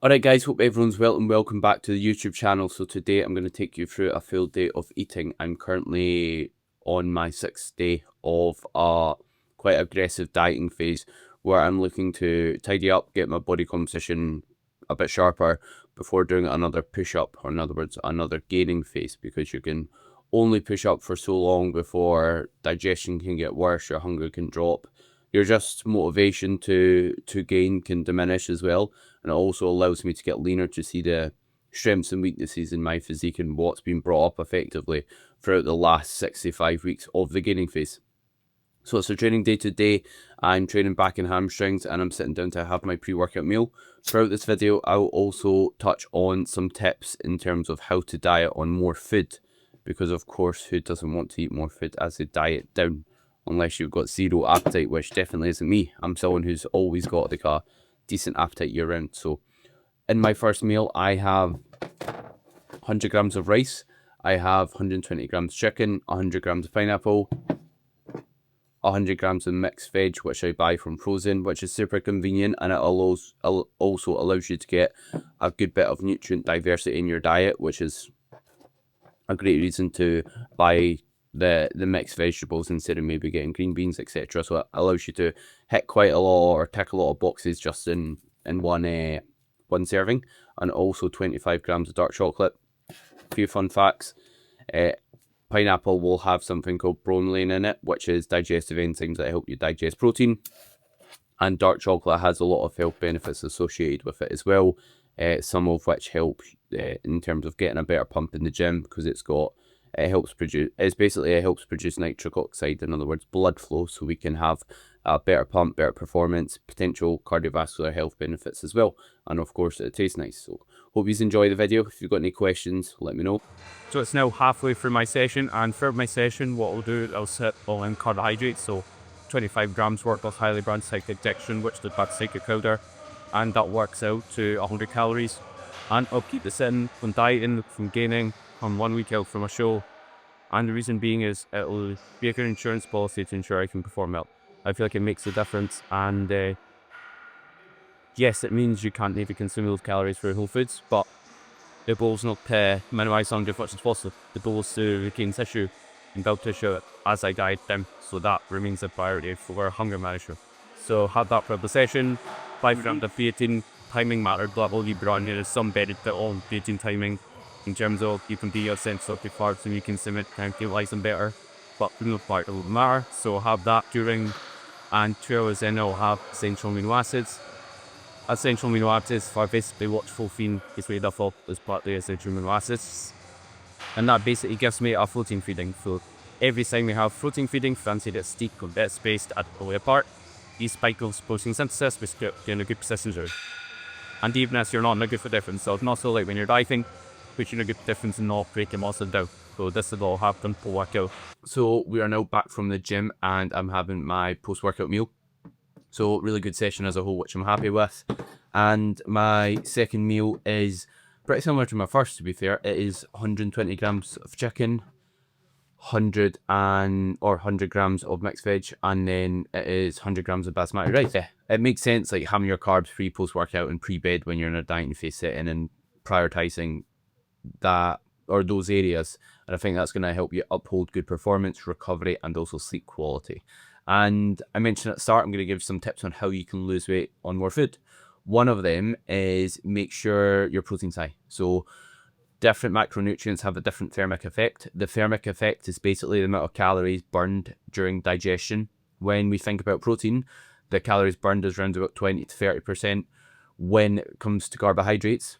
Alright guys, hope everyone's well and welcome back to the YouTube channel. So today I'm going to take you through a full day of eating. I'm currently on my 6th day of a quite aggressive dieting phase where I'm looking to tidy up, get my body composition a bit sharper before doing another push-up, or in other words, another gaining phase, because you can only push up for so long before digestion can get worse, your hunger can drop, your just motivation to gain can diminish as well. And it also allows me to get leaner, to see the strengths and weaknesses in my physique and what's been brought up effectively throughout the last 65 weeks of the gaining phase. So it's a training day today. I'm training back and hamstrings and I'm sitting down to have my pre-workout meal. Throughout this video, I'll also touch on some tips in terms of how to diet on more food, because of course, who doesn't want to eat more food as they diet down? Unless you've got zero appetite, which definitely isn't me. I'm someone who's always got like a decent appetite year round. So in my first meal, I have 100 grams of rice, I have 120 grams chicken, 100 grams of pineapple, 100 grams of mixed veg, which I buy from frozen, which is super convenient, and it also allows you to get a good bit of nutrient diversity in your diet, which is a great reason to buy the mixed vegetables instead of maybe getting green beans, etc. So it allows you to hit quite a lot, or tick a lot of boxes just in one serving. And also 25 grams of dark chocolate. A few fun facts: pineapple will have something called bromelain in it, which is digestive enzymes that help you digest protein, and dark chocolate has a lot of health benefits associated with it as well, some of which help in terms of getting a better pump in the gym, because it helps produce nitric oxide, in other words blood flow, so we can have a better pump, better performance, potential cardiovascular health benefits as well, and of course it tastes nice. So hope you enjoy the video. If you've got any questions, let me know. So it's now halfway through my session, and for my session what I'll do, I'll sit all in carbohydrates, so 25 grams worth of highly brand cyclic dextrin, which is the bad cyclic powder, and that works out to 100 calories. And I'll keep this in from dieting, from gaining, from 1 week out from a show. And the reason being is it'll be a good insurance policy to ensure I can perform well. I feel like it makes a difference, and yes, it means you can't maybe consume those calories for whole foods, but the goal is not to minimise hunger as much as possible. The goal is to regain tissue and build tissue as I diet down, so that remains a priority for hunger management. So had that for the session. 5 grams of creatine. Timing mattered, but all you brought in here is some benefit on creatine timing in terms of you can be a sense of the carbs and you consume it, can utilize them better, but for the most part it won't matter. So have that during, and 2 hours in I'll have essential amino acids. Essential amino acids are basically what caffeine is made up of as part of the essential amino acids, and that basically gives me a protein feeding. So every time we have protein feeding, fancy that steak or bit spaced at the way apart, these cycles protein synthesis, which get in a good persistence. And even as you're not in a good for difference, so it's not so like when you're dieting, which you're in a good difference and not breaking muscle down. So this will all happen for workout. So we are now back from the gym and I'm having my post-workout meal. So really good session as a whole, which I'm happy with. And my second meal is pretty similar to my first, to be fair. It is 120 grams of chicken, 100 grams of mixed veg, and then it is 100 grams of basmati rice. Yeah, it makes sense, like having your carbs pre, post-workout and pre-bed when you're in a dieting phase setting, and prioritizing that or those areas. And I think that's going to help you uphold good performance, recovery, and also sleep quality. And I mentioned at the start, I'm going to give some tips on how you can lose weight on more food. One of them is make sure your protein's high. So different macronutrients have a different thermic effect. The thermic effect is basically the amount of calories burned during digestion. When we think about protein, the calories burned is around about 20 to 30%. When it comes to carbohydrates,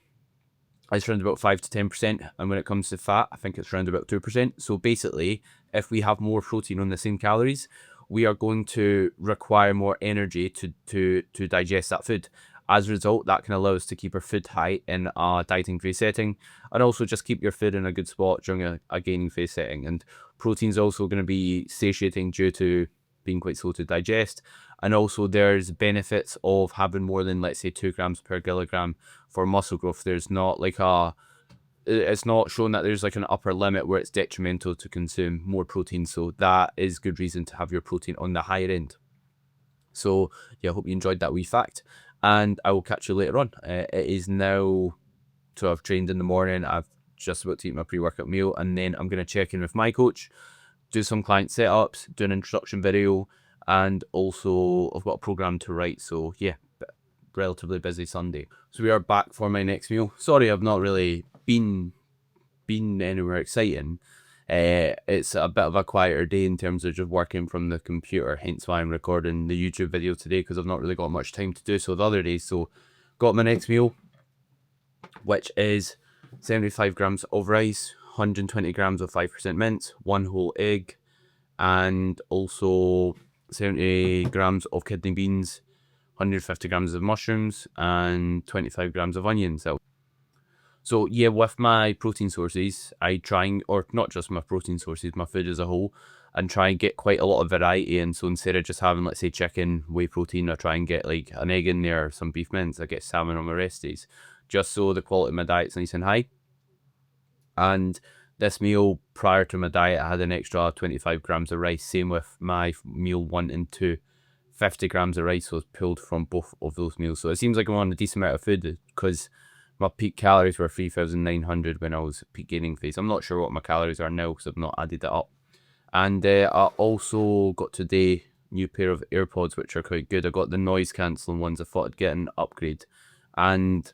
it's around about 5 to 10%. And when it comes to fat, I think it's around about 2%. So basically, if we have more protein on the same calories, we are going to require more energy to digest that food. As a result, that can allow us to keep our food high in a dieting phase setting, and also just keep your food in a good spot during a gaining phase setting. And protein's also going to be satiating due to being quite slow to digest. And also there's benefits of having more than, let's say, 2 grams per kilogram for muscle growth. There's not like it's not shown that there's like an upper limit where it's detrimental to consume more protein. So that is good reason to have your protein on the higher end. So yeah, I hope you enjoyed that wee fact. and I will catch you later on. It is now, so I've trained in the morning, I've just about to eat my pre-workout meal, and then I'm going to check in with my coach, do some client setups, do an introduction video, and also I've got a program to write. So yeah, relatively busy Sunday. So we are back for my next meal. Sorry, I've not really been anywhere exciting. It's a bit of a quieter day in terms of just working from the computer, hence why I'm recording the YouTube video today, because I've not really got much time to do so the other days. So got my next meal, which is 75 grams of rice, 120 grams of 5% mince, one whole egg, and also 70 grams of kidney beans, 150 grams of mushrooms, and 25 grams of onions. So yeah, with my protein sources, I try and, or not just my protein sources, my food as a whole, and try and get quite a lot of variety. And so instead of just having, let's say, chicken, whey protein, I try and get like an egg in there, some beef mince, I get salmon on my rest days, just so the quality of my diet's nice and high. And this meal prior to my diet, I had an extra 25 grams of rice. Same with my meal 1 and 2. 50 grams of rice was pulled from both of those meals. So it seems like I'm on a decent amount of food, because my peak calories were 3,900 when I was peak gaining phase. I'm not sure what my calories are now because I've not added it up. And I also got today new pair of AirPods, which are quite good. I got the noise cancelling ones. I thought I'd get an upgrade, and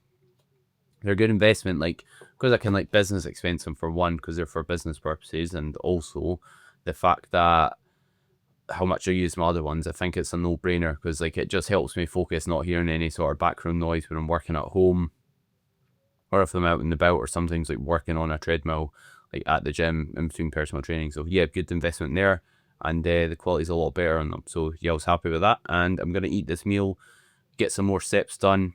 they're a good investment. Like, because I can like business expense them, for one, because they're for business purposes, and also the fact that how much I use my other ones, I think it's a no-brainer, because like it just helps me focus, not hearing any sort of background noise when I'm working at home, or if I'm out and about, or sometimes like working on a treadmill, like at the gym in between personal training. So yeah, good investment there, and the quality's a lot better on them. So yeah, I was happy with that, and I'm gonna eat this meal, get some more steps done,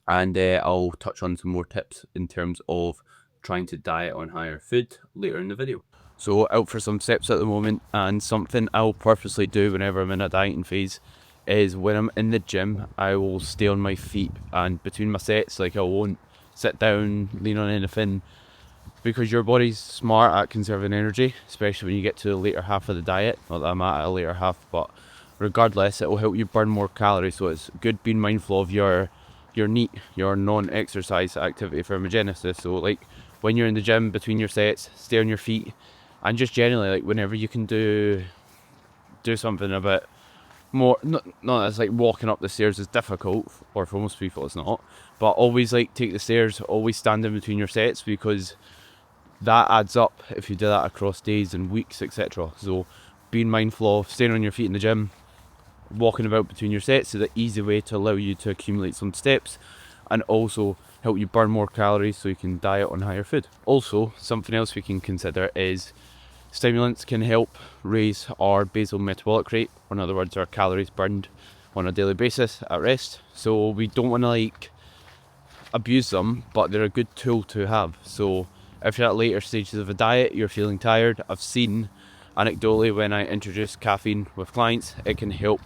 and I'll touch on some more tips in terms of trying to diet on higher food later in the video. So out for some steps at the moment, and something I'll purposely do whenever I'm in a dieting phase is when I'm in the gym, I will stay on my feet, and between my sets, like I won't sit down, lean on anything, because your body's smart at conserving energy, especially when you get to the later half of the diet. Not that I'm at a later half, but regardless, it will help you burn more calories. So it's good being mindful of your NEAT, your non-exercise activity thermogenesis. So like when you're in the gym, between your sets, stay on your feet, and just generally, like whenever you can do something a bit more, not as like walking up the stairs is difficult, or for most people it's not, but always like take the stairs, always stand in between your sets, because that adds up if you do that across days and weeks, etc. So being mindful of staying on your feet in the gym, walking about between your sets is an easy way to allow you to accumulate some steps, and also help you burn more calories so you can diet on higher food. Also, something else we can consider is stimulants can help raise our basal metabolic rate, or in other words, our calories burned on a daily basis at rest. So we don't want to like abuse them, but they're a good tool to have. So if you're at later stages of a diet, you're feeling tired, I've seen anecdotally when I introduce caffeine with clients, it can help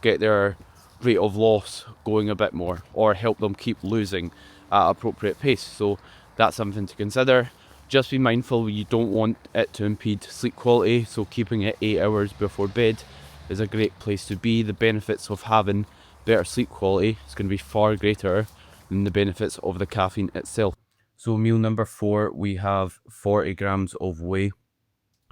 get their rate of loss going a bit more, or help them keep losing at appropriate pace. So that's something to consider. Just be mindful, you don't want it to impede sleep quality, so keeping it 8 hours before bed is a great place to be. The benefits of having better sleep quality is going to be far greater than the benefits of the caffeine itself. So meal number 4, we have 40 grams of whey,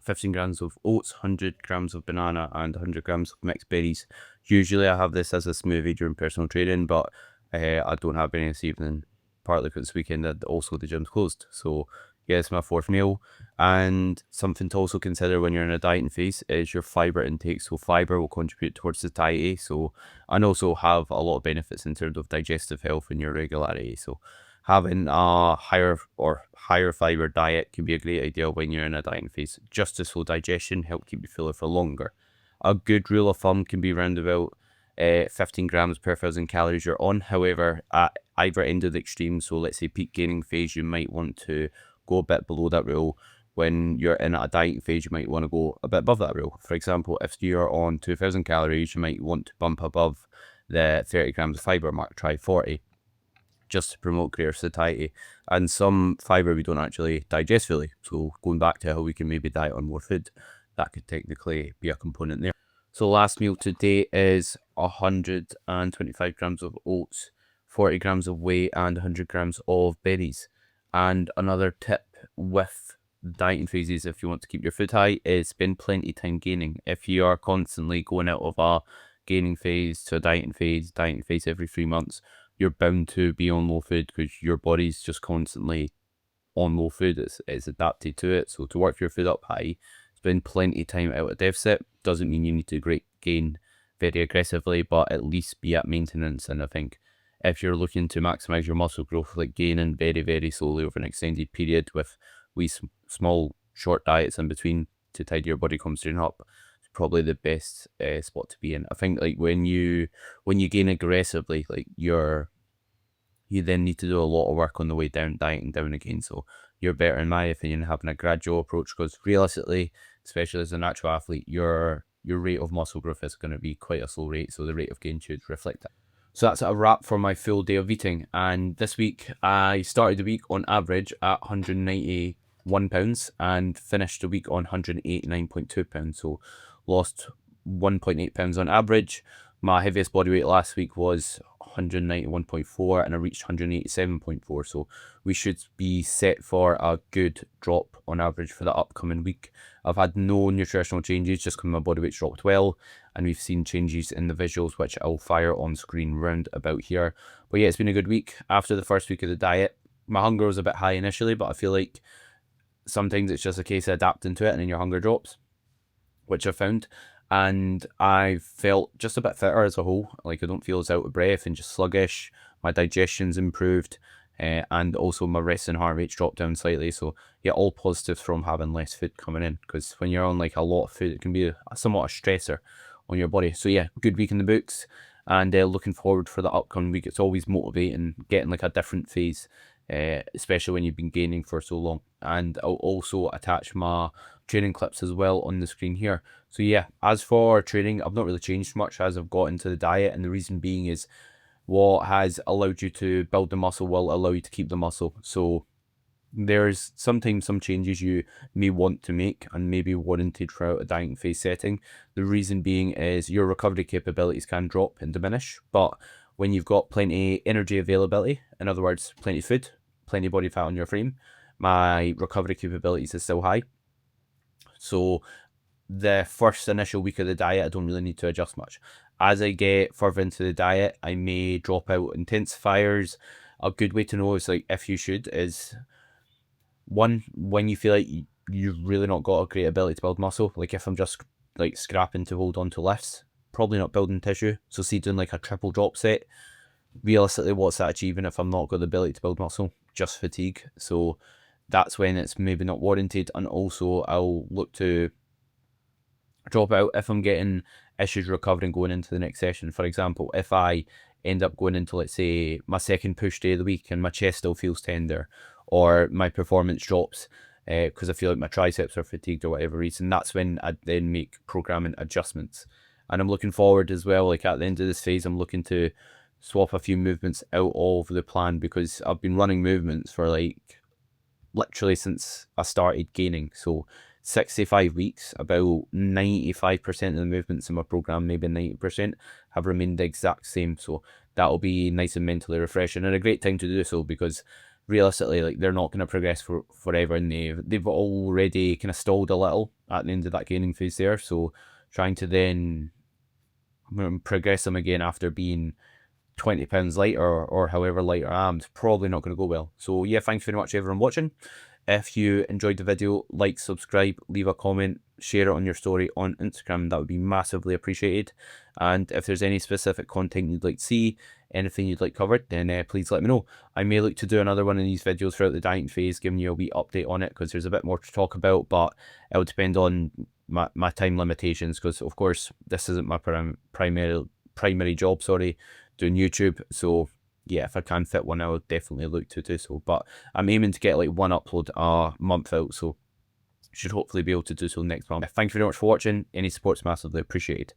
15 grams of oats, 100 grams of banana, and 100 grams of mixed berries. Usually I have this as a smoothie during personal training, but I don't have any this evening, partly because this weekend and also the gym's closed. So yeah, it's my 4th meal. And something to also consider when you're in a dieting phase is your fiber intake. So fiber will contribute towards satiety, and also have a lot of benefits in terms of digestive health and your regularity. So having a higher fiber diet can be a great idea when you're in a dieting phase, just to slow digestion, help keep you fuller for longer. A good rule of thumb can be around about 15 grams per 1,000 calories you're on. However, at either end of the extreme, so let's say peak gaining phase, you might want to go a bit below that rule. When you're in a dieting phase, you might want to go a bit above that rule. For example, if you're on 2,000 calories, you might want to bump above the 30 grams of fiber mark, try 40, just to promote greater satiety. And some fiber we don't actually digest fully. So going back to how we can maybe diet on more food, that could technically be a component there. So last meal today is 125 grams of oats, 40 grams of whey, and 100 grams of berries. And another tip with dieting phases, if you want to keep your food high, is spend plenty of time gaining. If you are constantly going out of a gaining phase to a dieting phase every 3 months, you're bound to be on low food because your body's just constantly on low food. It's adapted to it. So to work your food up high, spend plenty of time out at deficit. Doesn't mean you need to gain very aggressively, but at least be at maintenance. And I think if you're looking to maximize your muscle growth, like gaining very, very slowly over an extended period with wee small short diets in between to tidy your body composition up, it's probably the best spot to be in. I think like when you gain aggressively, like you then need to do a lot of work on the way down, dieting down again. So you're better, in my opinion, having a gradual approach because realistically, especially as a natural athlete, your rate of muscle growth is going to be quite a slow rate. So the rate of gain should reflect that. So that's a wrap for my full day of eating. And this week, I started the week on average at 191 pounds and finished the week on 189.2 pounds. So lost 1.8 pounds on average. My heaviest body weight last week was 191.4 and I reached 187.4. So we should be set for a good drop on average for the upcoming week. I've had no nutritional changes just because my body weight's dropped well, and we've seen changes in the visuals which I'll fire on screen round about here. But yeah, it's been a good week. After the first week of the diet, my hunger was a bit high initially, but I feel like sometimes it's just a case of adapting to it and then your hunger drops, which I found. And I felt just a bit fitter as a whole. Like I don't feel as out of breath and just sluggish. My digestion's improved, and also my resting heart rate's dropped down slightly. So yeah, all positives from having less food coming in. Because when you're on like a lot of food, it can be somewhat a stressor on your body. So yeah, good week in the books, and looking forward for the upcoming week. It's always motivating getting like a different phase, especially when you've been gaining for so long. And I'll also attach my training clips as well on the screen here. So yeah, as for training, I've not really changed much as I've got into the diet, and the reason being is what has allowed you to build the muscle will allow you to keep the muscle. So there's sometimes some changes you may want to make and maybe warranted throughout a dieting phase setting. The reason being is your recovery capabilities can drop and diminish, but when you've got plenty energy availability, in other words, plenty of food, plenty of body fat on your frame, my recovery capabilities is still high. So the first initial week of the diet, I don't really need to adjust much. As I get further into the diet, I may drop out intensifiers. A good way to know is like if you should is one, when you feel like you've really not got a great ability to build muscle. Like if I'm just like scrapping to hold on to lifts, probably not building tissue. So see, doing like a triple drop set, realistically what's that achieving if I'm not got the ability to build muscle? Just fatigue. So that's when it's maybe not warranted. And also I'll look to drop out if I'm getting issues recovering going into the next session. For example, if I end up going into, let's say, my second push day of the week and my chest still feels tender, or my performance drops because I feel like my triceps are fatigued or whatever reason, that's when I then make programming adjustments. And I'm looking forward as well, like at the end of this phase, I'm looking to swap a few movements out of the plan because I've been running movements for like literally since I started gaining. So 65 weeks, about 95% of the movements in my program, maybe 90%, have remained the exact same. So that'll be nice and mentally refreshing and a great time to do so because realistically, like they're not going to progress forever, and they've already kind of stalled a little at the end of that gaining phase there. So trying to then progress them again after being 20 pounds lighter or however lighter I am, it's probably not going to go well. So yeah, thanks very much everyone watching. If you enjoyed the video, like, subscribe, leave a comment, share it on your story on Instagram. That would be massively appreciated. And if there's any specific content you'd like to see, anything you'd like covered, then please let me know. I may look to do another one of these videos throughout the dieting phase, giving you a wee update on it because there's a bit more to talk about, but it'll depend on my time limitations because, of course, this isn't my primary job, doing YouTube. So yeah, if I can fit one, I will definitely look to do so. But I'm aiming to get like one upload a month out, so should hopefully be able to do so next month. Thank you very much for watching. Any support's massively appreciated.